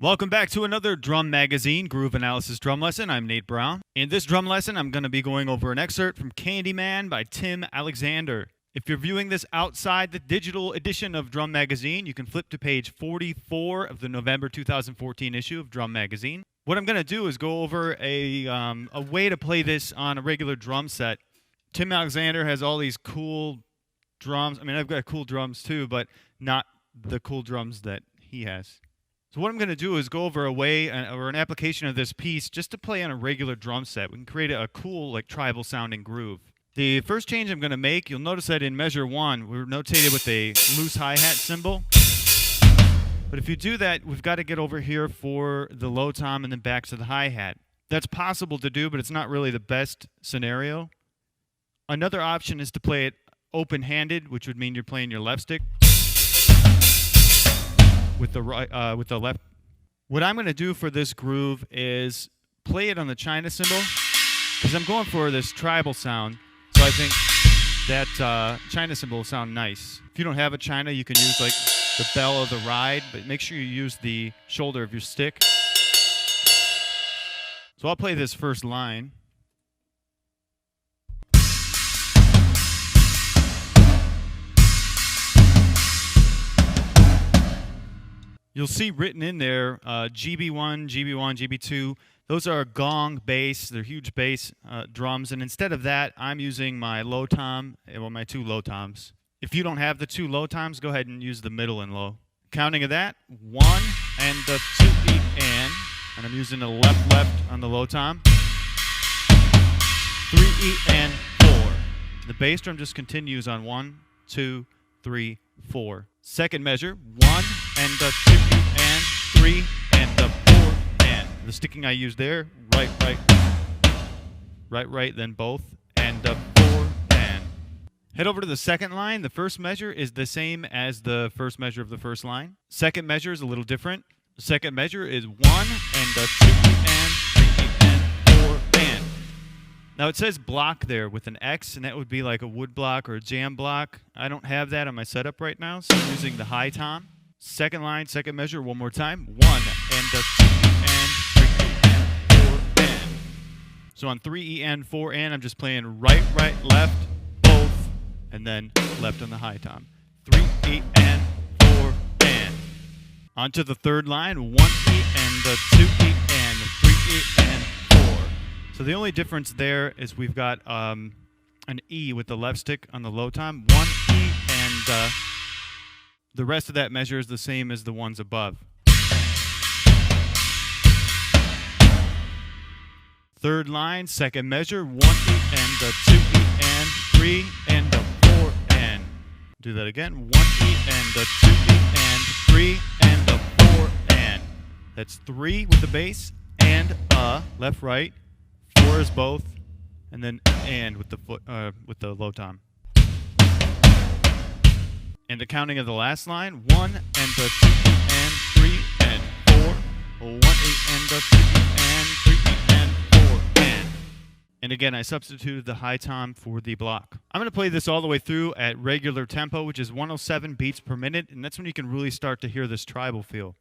Welcome back to another Drum Magazine Groove Analysis drum lesson. I'm Nate Brown. In this drum lesson, I'm going to be going over an excerpt from Candyman by Tim Alexander. If you're viewing this outside the digital edition of Drum Magazine, you can flip to page 44 of the November 2014 issue of Drum Magazine. What I'm going to do is go over a way to play this on a regular drum set. Tim Alexander has all these cool drums. I mean, I've got cool drums too, but not the cool drums that he has. So what I'm going to do is go over a way or an application of this piece just to play on a regular drum set. We can create a cool, like, tribal sounding groove. The first change I'm going to make, you'll notice that in measure 1, we're notated with a loose hi-hat cymbal. But if you do that, we've got to get over here for the low tom and then back to the hi-hat. That's possible to do, but it's not really the best scenario. Another option is to play it open-handed, which would mean you're playing your left stick with the right, with the left. What I'm going to do for this groove is play it on the China cymbal because I'm going for this tribal sound. So I think that China cymbal will sound nice. If you don't have a China, you can use like the bell of the ride, but make sure you use the shoulder of your stick. So I'll play this first line. You'll see written in there GB1, GB1, GB2. Those are gong bass. They're huge bass drums. And instead of that, I'm using my low tom, well, my two low toms. If you don't have the two low toms, go ahead and use the middle and low. Counting of that, 1 and the 2 E and I'm using the left on the low tom. 3 E and 4. The bass drum just continues on 1, 2, 3, 4. Second measure, 1 and the 2 E and 3 and the 4 and. The sticking I use there, right, then both, and the 4 and. Head over to the second line. The first measure is the same as the first measure of the first line. Second measure is a little different. The second measure is 1 and the 2 E and 3 E and 4 and. Now it says block there with an X, and that would be like a wood block or a jam block. I don't have that on my setup right now, so I'm using the high tom. Second line, second measure, one more time. 1 and the 2 E and 3 E and 4 and. So on 3 E and 4 and, I'm just playing right, left, both, and then left on the high tom. 3 E and 4 and. Onto the third line, 1 E and the 2 E and 3 E and 4. So the only difference there is we've got an E with the left stick on the low tom, 1 E, and the rest of that measure is the same as the ones above. Third line, second measure, 1 E and the 2 E and 3 and the 4 and. Do that again, 1 E and the 2 E and 3 and the 4 and. That's 3 with the bass and left, right. 4 is both, and then and with the low tom. And the counting of the last line, 1 and the 2 E and 3 and 4, 1 E and the 2 E and 3 E and 4 and. And again, I substituted the high tom for the block. I'm going to play this all the way through at regular tempo, which is 107 beats per minute, and that's when you can really start to hear this tribal feel.